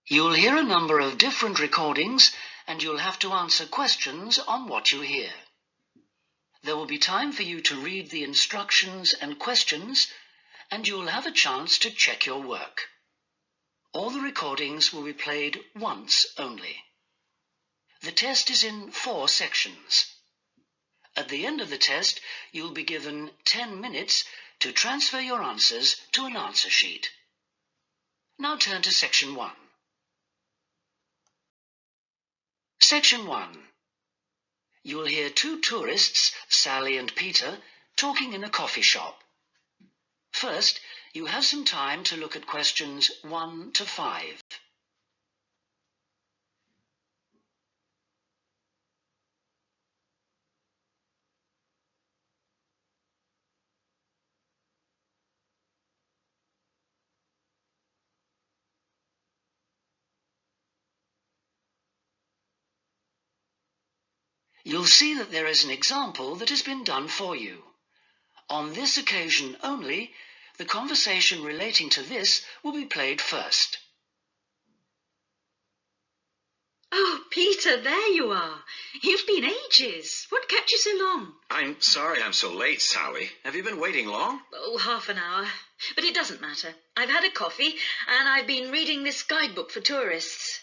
You'll hear a number of different recordings, and you'll have to answer questions on what you hear. There will be time for you to read the instructions and questions, and you'll have a chance to check your work. All the recordings will be played once only. The test is in 4 sections. At the end of the test, you'll be given 10 minutes to transfer your answers to an answer sheet. Now turn to Section 1. Section 1. You'll hear 2 tourists, Sally and Peter, talking in a coffee shop. First, you have some time to look at questions 1 to 5. You'll see that there is an example that has been done for you. On this occasion only, the conversation relating to this will be played first. Oh, Peter, there you are. You've been ages. What kept you so long? I'm sorry I'm so late, Sally. Have you been waiting long? Oh, half an hour. But it doesn't matter. I've had a coffee, and I've been reading this guidebook for tourists.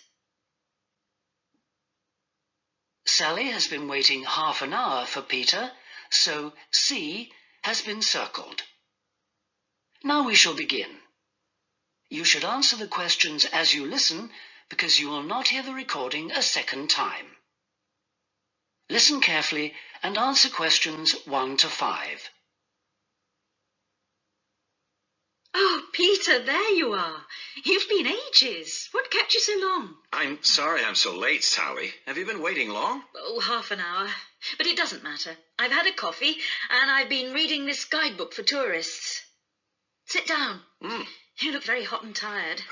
Sally has been waiting half an hour for Peter, so C has been circled. Now we shall begin. You should answer the questions as you listen, because you will not hear the recording a second time. Listen carefully and answer questions 1 to 5. Oh, Peter, there you are. You've been ages. What kept you so long? I'm sorry I'm so late, Sally. Have you been waiting long? Oh, half an hour. But it doesn't matter. I've had a coffee, and I've been reading this guidebook for tourists. Sit down. You look very hot and tired.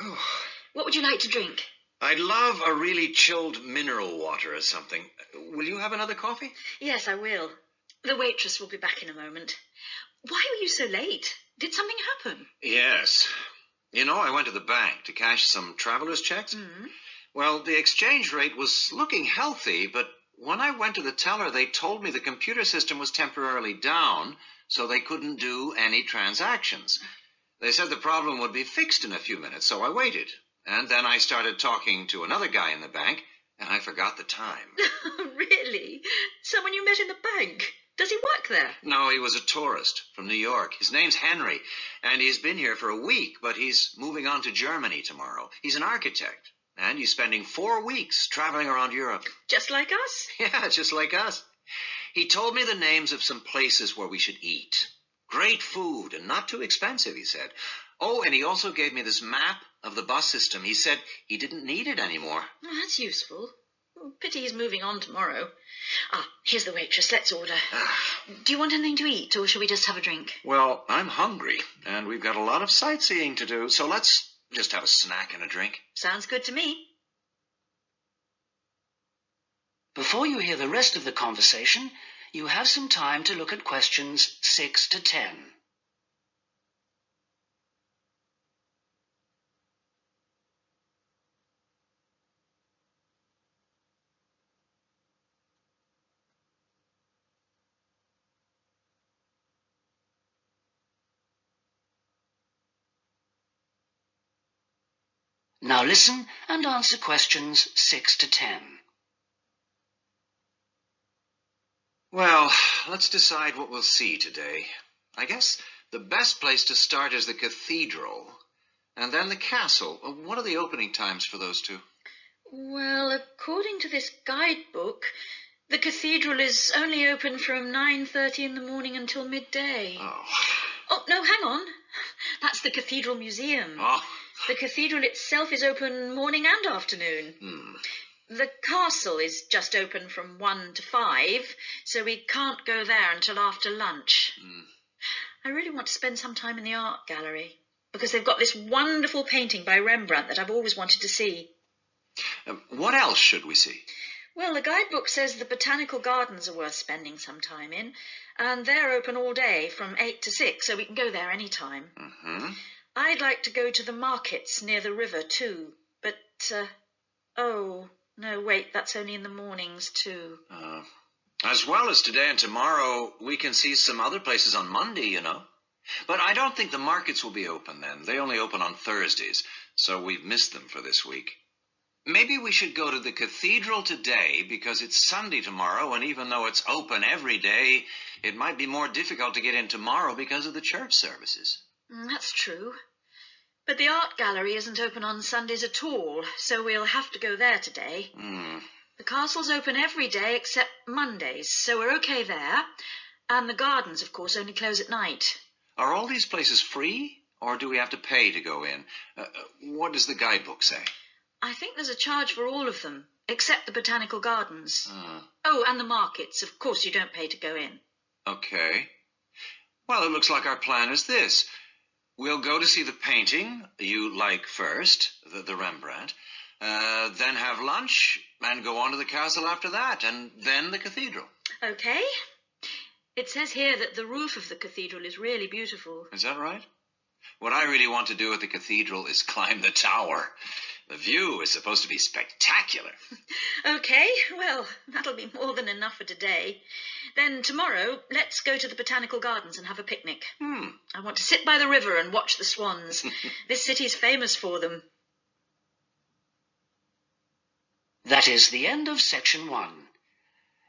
What would you like to drink? I'd love a really chilled mineral water or something. Will you have another coffee? Yes, I will. The waitress will be back in a moment. Why were you so late? Did something happen? Yes. You know, I went to the bank to cash some traveler's checks. Well, the exchange rate was looking healthy, but when I went to the teller, they told me the computer system was temporarily down, so they couldn't do any transactions. They said the problem would be fixed in a few minutes, so I waited. And then I started talking to another guy in the bank, and I forgot the time. Really? Someone you met in the bank? Does he work there? No, he was a tourist from New York. His name's Henry, and he's been here for a week, but he's moving on to Germany tomorrow. He's an architect, and he's spending 4 weeks traveling around Europe. Just like us? Yeah, just like us. He told me the names of some places where we should eat. Great food and not too expensive, he said. Oh, and he also gave me this map of the bus system. He said he didn't need it anymore. Oh, that's useful. Pity he's moving on tomorrow. Ah, here's the waitress. Let's order. Do you want anything to eat, or shall we just have a drink? Well, I'm hungry, and we've got a lot of sightseeing to do, so let's just have a snack and a drink. Sounds good to me. Before you hear the rest of the conversation, you have some time to look at questions 6 to 10. Now listen and answer questions 6 to 10. Well, let's decide what we'll see today. I guess the best place to start is the cathedral, and then the castle. What are the opening times for those two? Well, according to this guidebook, the cathedral is only open from 9:30 in the morning until midday. Oh, no, hang on. That's the Cathedral Museum. The cathedral itself is open morning and afternoon. The castle is just open from 1 to 5, so we can't go there until after lunch. I really want to spend some time in the art gallery, because they've got this wonderful painting by Rembrandt that I've always wanted to see. What else should we see? Well, the guidebook says the botanical gardens are worth spending some time in, and they're open all day from 8 to 6, so we can go there any time. I'd like to go to the markets near the river, too. But, oh, no, wait, that's only in the mornings, too. As well as today and tomorrow, we can see some other places on Monday, you know. But I don't think the markets will be open then. They only open on Thursdays, so we've missed them for this week. Maybe we should go to the cathedral today because it's Sunday tomorrow, and even though it's open every day, it might be more difficult to get in tomorrow because of the church services. That's true. But the art gallery isn't open on Sundays at all, so we'll have to go there today. The castle's open every day except Mondays, so we're okay there. And the gardens, of course, only close at night. Are all these places free, or do we have to pay to go in? What does the guidebook say? I think there's a charge for all of them, except the botanical gardens. Oh, and the markets. Of course you don't pay to go in. Okay. Well, it looks like our plan is this. We'll go to see the painting you like first, the Rembrandt, then have lunch and go on to the castle after that, and then the cathedral. Okay. It says here that the roof of the cathedral is really beautiful. Is that right? What I really want to do at the cathedral is climb the tower. The view is supposed to be spectacular. Okay, well, that'll be more than enough for today. Then tomorrow, let's go to the botanical gardens and have a picnic. I want to sit by the river and watch the swans. This city's famous for them. That is the end of section 1.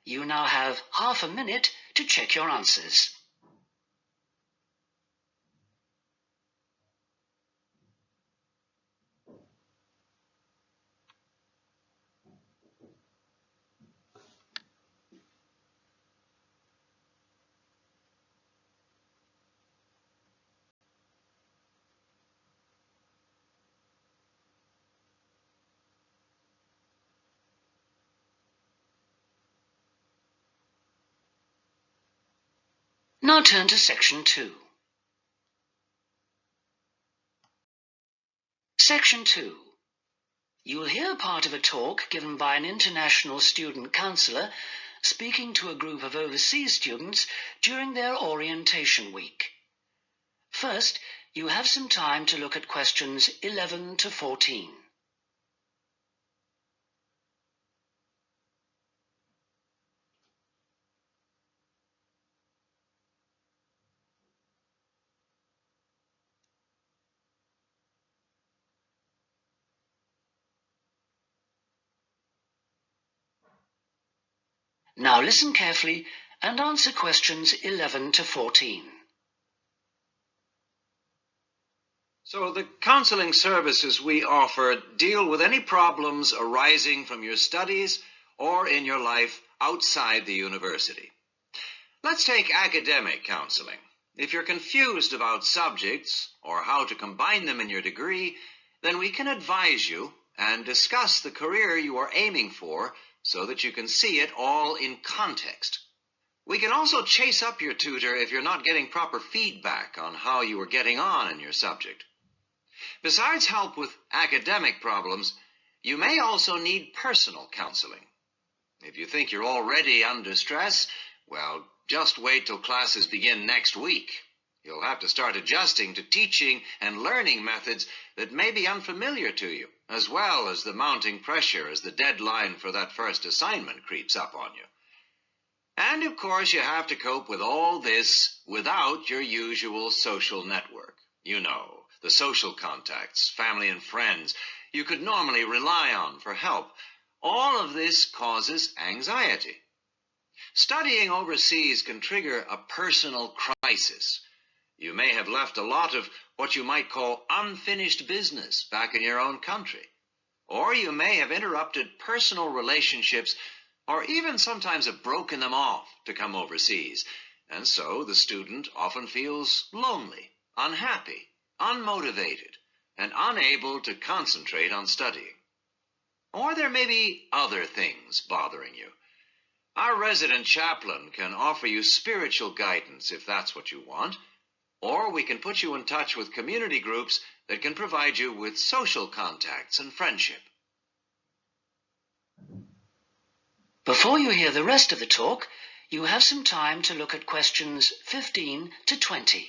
You now have half a minute to check your answers. Now turn to section 2. Section 2. You will hear part of a talk given by an international student counsellor speaking to a group of overseas students during their orientation week. First, you have some time to look at questions 11 to 14. Now listen carefully and answer questions 11 to 14. So the counseling services we offer deal with any problems arising from your studies or in your life outside the university. Let's take academic counseling. If you're confused about subjects or how to combine them in your degree, then we can advise you and discuss the career you are aiming for so that you can see it all in context. We can also chase up your tutor if you're not getting proper feedback on how you are getting on in your subject. Besides help with academic problems, you may also need personal counseling. If you think you're already under stress, well, just wait till classes begin next week. You'll have to start adjusting to teaching and learning methods that may be unfamiliar to you, as well as the mounting pressure as the deadline for that first assignment creeps up on you. And, of course, you have to cope with all this without your usual social network. You know, the social contacts, family and friends you could normally rely on for help. All of this causes anxiety. Studying overseas can trigger a personal crisis. You may have left a lot of what you might call unfinished business back in your own country. Or you may have interrupted personal relationships or even sometimes have broken them off to come overseas. And so the student often feels lonely, unhappy, unmotivated, and unable to concentrate on studying. Or there may be other things bothering you. Our resident chaplain can offer you spiritual guidance if that's what you want, or we can put you in touch with community groups that can provide you with social contacts and friendship. Before you hear the rest of the talk, you have some time to look at questions 15 to 20.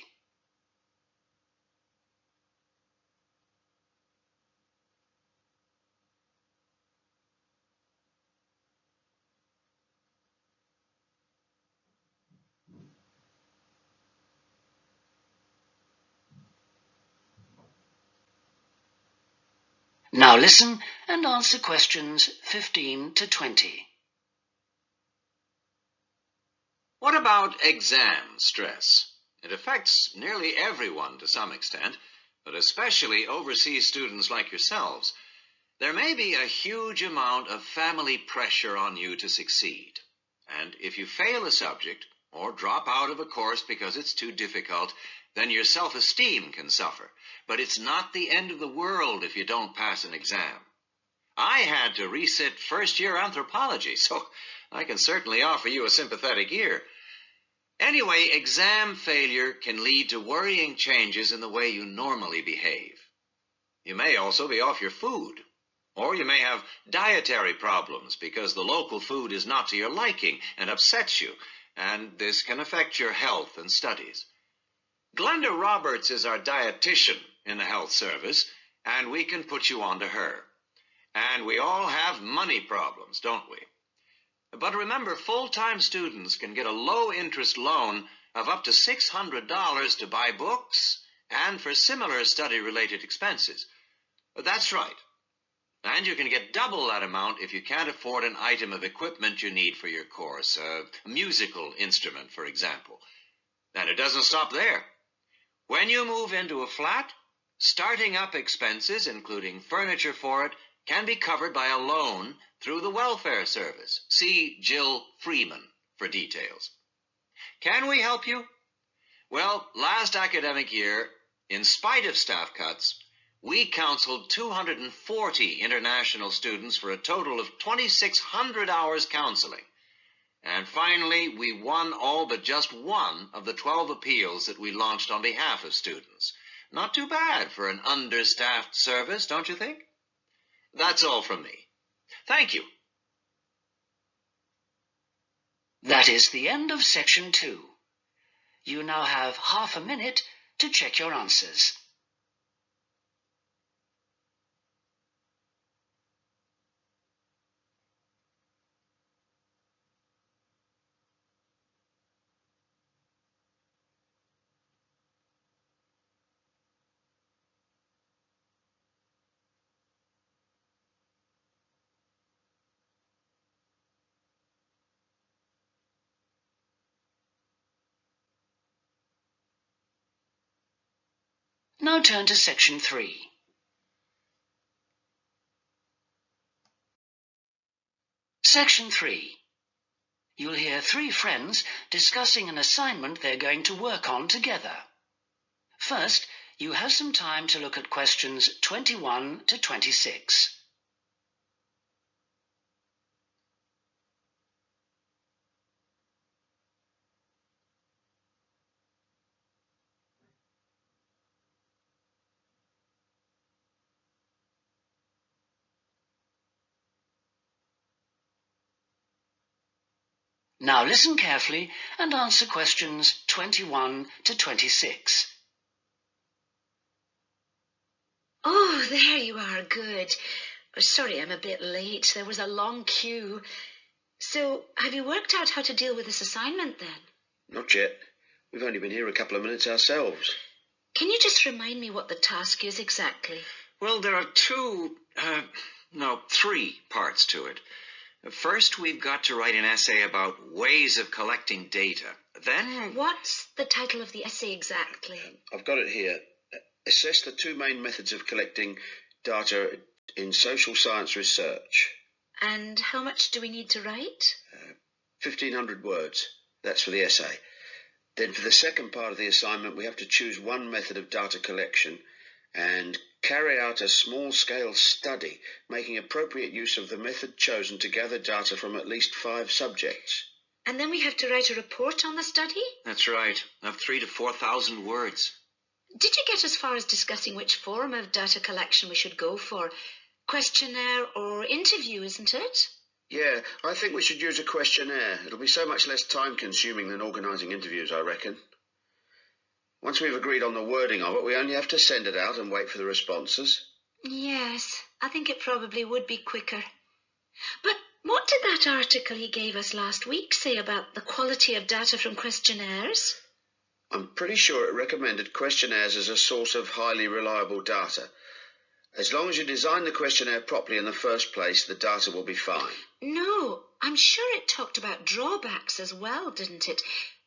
Now listen and answer questions 15 to 20. What about exam stress? It affects nearly everyone to some extent, but especially overseas students like yourselves. There may be a huge amount of family pressure on you to succeed. And if you fail a subject or drop out of a course because it's too difficult, then your self-esteem can suffer. But it's not the end of the world if you don't pass an exam. I had to resit first-year anthropology, so I can certainly offer you a sympathetic ear. Anyway, exam failure can lead to worrying changes in the way you normally behave. You may also be off your food, or you may have dietary problems because the local food is not to your liking and upsets you, and this can affect your health and studies. Glenda Roberts is our dietitian in the health service, and we can put you on to her. And we all have money problems, don't we? But remember, full-time students can get a low-interest loan of up to $600 to buy books and for similar study-related expenses. That's right. And you can get double that amount if you can't afford an item of equipment you need for your course, a musical instrument, for example. And it doesn't stop there. When you move into a flat, starting up expenses, including furniture for it, can be covered by a loan through the welfare service. See Jill Freeman for details. Can we help you? Well, last academic year, in spite of staff cuts, we counseled 240 international students for a total of 2,600 hours counseling. And finally, we won all but just one of the 12 appeals that we launched on behalf of students. Not too bad for an understaffed service, don't you think? That's all from me. Thank you. That is the end of section 2. You now have half a minute to check your answers. Now turn to section 3. Section 3. You'll hear 3 friends discussing an assignment they're going to work on together. First, you have some time to look at questions 21 to 26. Now listen carefully and answer questions 21 to 26. Oh, there you are. Good. Sorry, I'm a bit late. There was a long queue. So, have you worked out how to deal with this assignment then? Not yet. We've only been here a couple of minutes ourselves. Can you just remind me what the task is exactly? Well, there are three parts to it. First, we've got to write an essay about ways of collecting data. Then... What's the title of the essay exactly? I've got it here. Assess the 2 main methods of collecting data in social science research. And how much do we need to write? 1,500 words. That's for the essay. Then for the second part of the assignment, we have to choose one method of data collection and carry out a small-scale study, making appropriate use of the method chosen to gather data from at least 5 subjects. And then we have to write a report on the study? That's right, of 3,000 to 4,000 words. Did you get as far as discussing which form of data collection we should go for? Questionnaire or interview, isn't it? Yeah, I think we should use a questionnaire. It'll be so much less time-consuming than organising interviews, I reckon. Once we've agreed on the wording of it, we only have to send it out and wait for the responses. Yes, I think it probably would be quicker. But what did that article he gave us last week say about the quality of data from questionnaires? I'm pretty sure it recommended questionnaires as a source of highly reliable data. As long as you design the questionnaire properly in the first place, the data will be fine. No, I'm sure it talked about drawbacks as well, didn't it?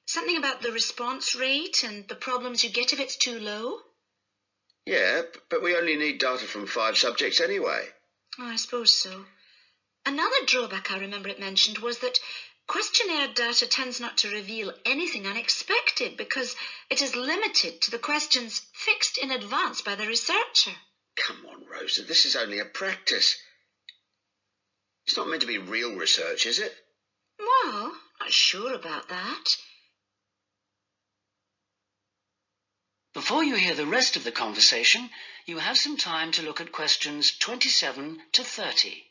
Something about the response rate and the problems you get if it's too low? Yeah, but we only need data from 5 subjects anyway. Oh, I suppose so. Another drawback I remember it mentioned was that questionnaire data tends not to reveal anything unexpected because it is limited to the questions fixed in advance by the researcher. Come on, Rosa, this is only a practice. It's not meant to be real research, is it? Well, not sure about that. Before you hear the rest of the conversation, you have some time to look at questions 27 to 30.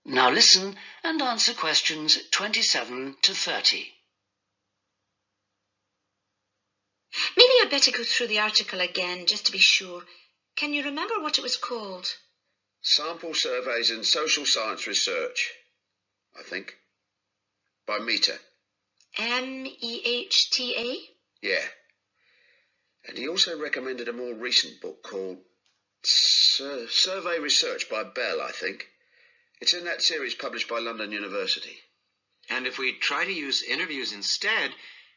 Now listen and answer questions 27 to 30. Maybe I'd better go through the article again, just to be sure. Can you remember what it was called? Sample Surveys in Social Science Research, I think. By Mehta. Mehta? Yeah. And he also recommended a more recent book called Survey Research by Bell, I think. It's in that series published by London University. And if we try to use interviews instead,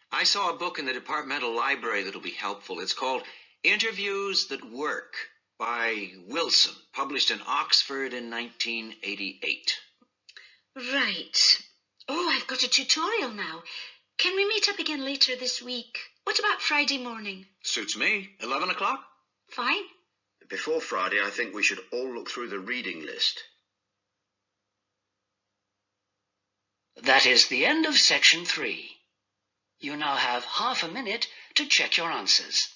I saw a book in the departmental library that'll be helpful. It's called Interviews That Work by Wilson, published in Oxford in 1988. Right. Oh, I've got a tutorial now. Can we meet up again later this week? What about Friday morning? Suits me. 11 o'clock? Fine. Before Friday, I think we should all look through the reading list. That is the end of section 3. You now have half a minute to check your answers.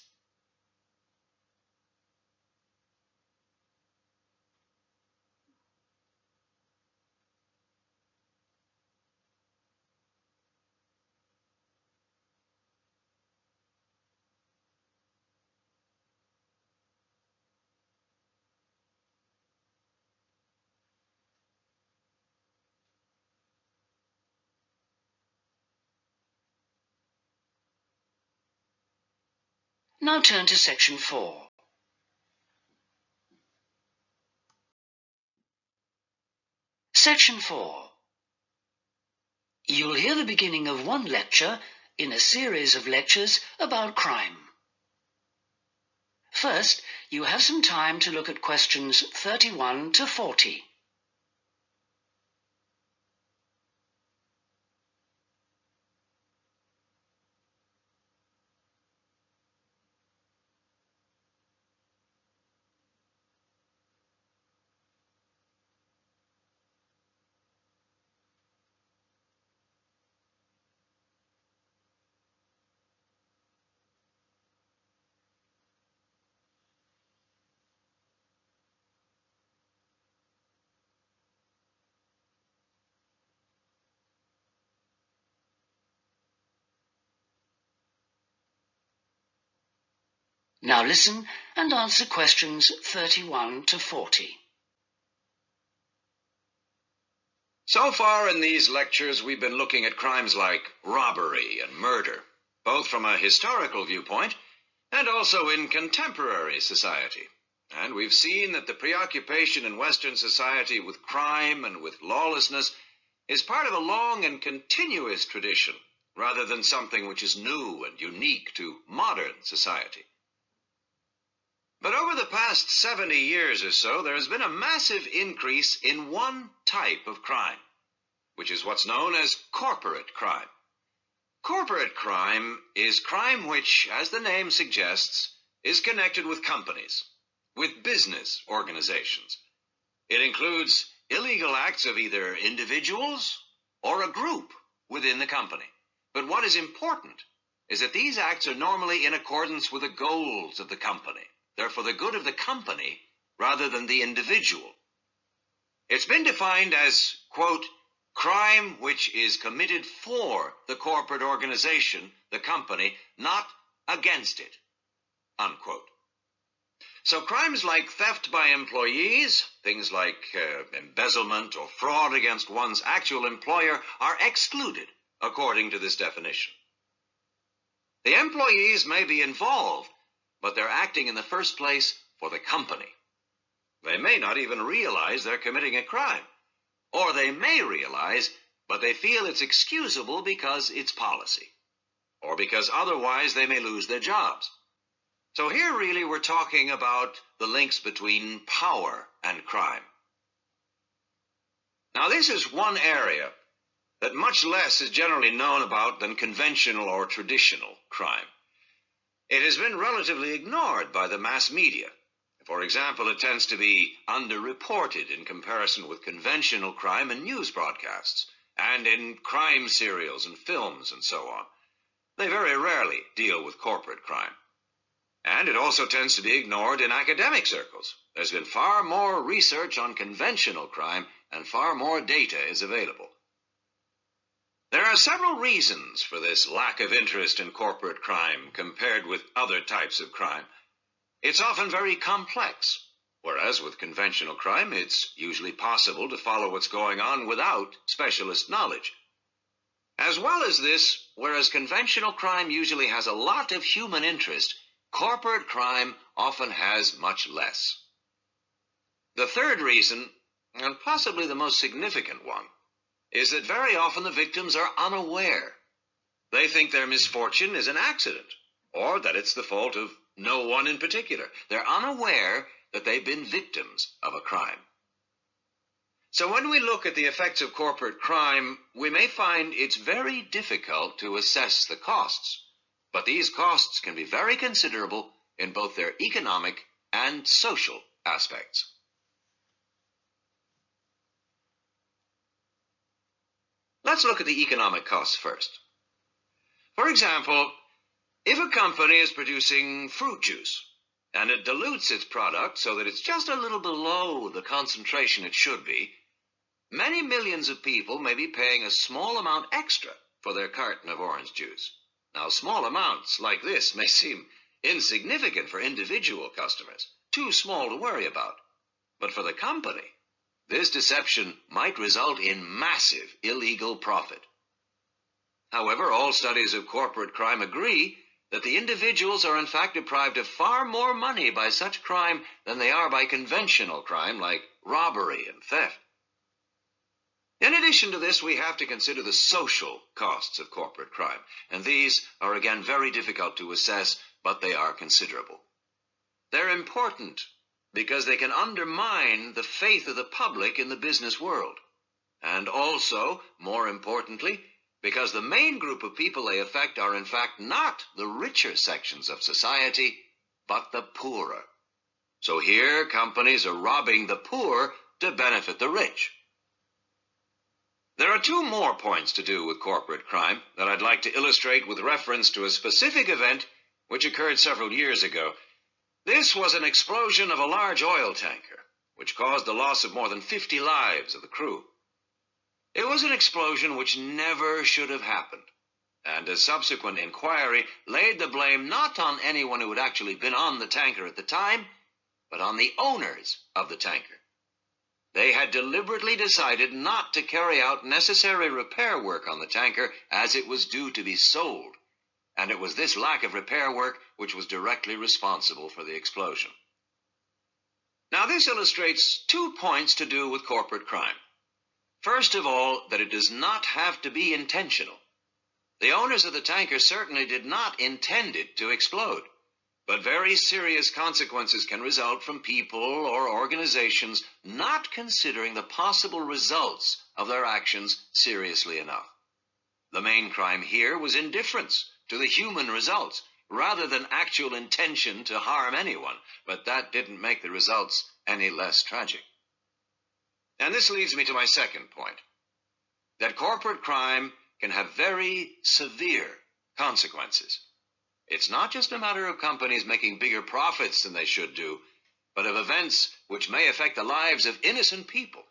Now turn to section 4. Section 4. You'll hear the beginning of one lecture in a series of lectures about crime. First, you have some time to look at questions 31 to 40. Now listen and answer questions 31 to 40. So far in these lectures, we've been looking at crimes like robbery and murder, both from a historical viewpoint and also in contemporary society. And we've seen that the preoccupation in Western society with crime and with lawlessness is part of a long and continuous tradition, rather than something which is new and unique to modern society. But over the past 70 years or so, there has been a massive increase in one type of crime, which is what's known as corporate crime. Corporate crime is crime which, as the name suggests, is connected with companies, with business organizations. It includes illegal acts of either individuals or a group within the company. But what is important is that these acts are normally in accordance with the goals of the company. They're for the good of the company rather than the individual. It's been defined as, quote, crime which is committed for the corporate organization, the company, not against it, unquote. So crimes like theft by employees, things like embezzlement or fraud against one's actual employer are excluded according to this definition. The employees may be involved, but they're acting in the first place for the company. They may not even realize they're committing a crime, or they may realize, but they feel it's excusable because it's policy, or because otherwise they may lose their jobs. So here really we're talking about the links between power and crime. Now this is one area that much less is generally known about than conventional or traditional crime. It has been relatively ignored by the mass media. For example, it tends to be underreported in comparison with conventional crime in news broadcasts and in crime serials and films and so on. They very rarely deal with corporate crime. And it also tends to be ignored in academic circles. There's been far more research on conventional crime and far more data is available. There are several reasons for this lack of interest in corporate crime compared with other types of crime. It's often very complex, whereas with conventional crime, it's usually possible to follow what's going on without specialist knowledge. As well as this, whereas conventional crime usually has a lot of human interest, corporate crime often has much less. The third reason, and possibly the most significant one, is that very often the victims are unaware. They think their misfortune is an accident, or that it's the fault of no one in particular. They're unaware that they've been victims of a crime. So when we look at the effects of corporate crime, we may find it's very difficult to assess the costs. But these costs can be very considerable in both their economic and social aspects. Let's look at the economic costs first. For example, if a company is producing fruit juice and it dilutes its product so that it's just a little below the concentration it should be, many millions of people may be paying a small amount extra for their carton of orange juice. Now, small amounts like this may seem insignificant for individual customers, too small to worry about. But for the company, this deception might result in massive illegal profit. However, all studies of corporate crime agree that the individuals are in fact deprived of far more money by such crime than they are by conventional crime like robbery and theft. In addition to this, we have to consider the social costs of corporate crime, and these are again very difficult to assess, but they are considerable. They're important because they can undermine the faith of the public in the business world, and also, more importantly, because the main group of people they affect are in fact not the richer sections of society, but the poorer. So here, companies are robbing the poor to benefit the rich. There are two more points to do with corporate crime that I'd like to illustrate with reference to a specific event which occurred several years ago. This was an explosion of a large oil tanker, which caused the loss of more than 50 lives of the crew. It was an explosion which never should have happened, and a subsequent inquiry laid the blame not on anyone who had actually been on the tanker at the time, but on the owners of the tanker. They had deliberately decided not to carry out necessary repair work on the tanker as it was due to be sold, and it was this lack of repair work which was directly responsible for the explosion. Now this illustrates 2 points to do with corporate crime. First of all, that it does not have to be intentional. The owners of the tanker certainly did not intend it to explode. But very serious consequences can result from people or organizations not considering the possible results of their actions seriously enough. The main crime here was indifference to the human results, rather than actual intention to harm anyone, but that didn't make the results any less tragic. And this leads me to my second point, that corporate crime can have very severe consequences. It's not just a matter of companies making bigger profits than they should do, but of events which may affect the lives of innocent people.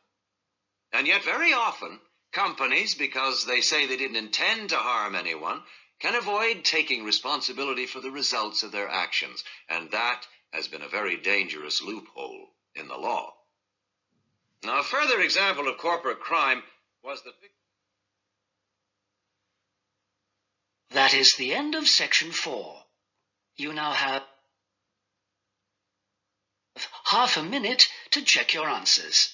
And yet very often, companies, because they say they didn't intend to harm anyone, can avoid taking responsibility for the results of their actions, and that has been a very dangerous loophole in the law. Now, a further example of corporate crime was the... That is the end of section 4. You now have half a minute to check your answers.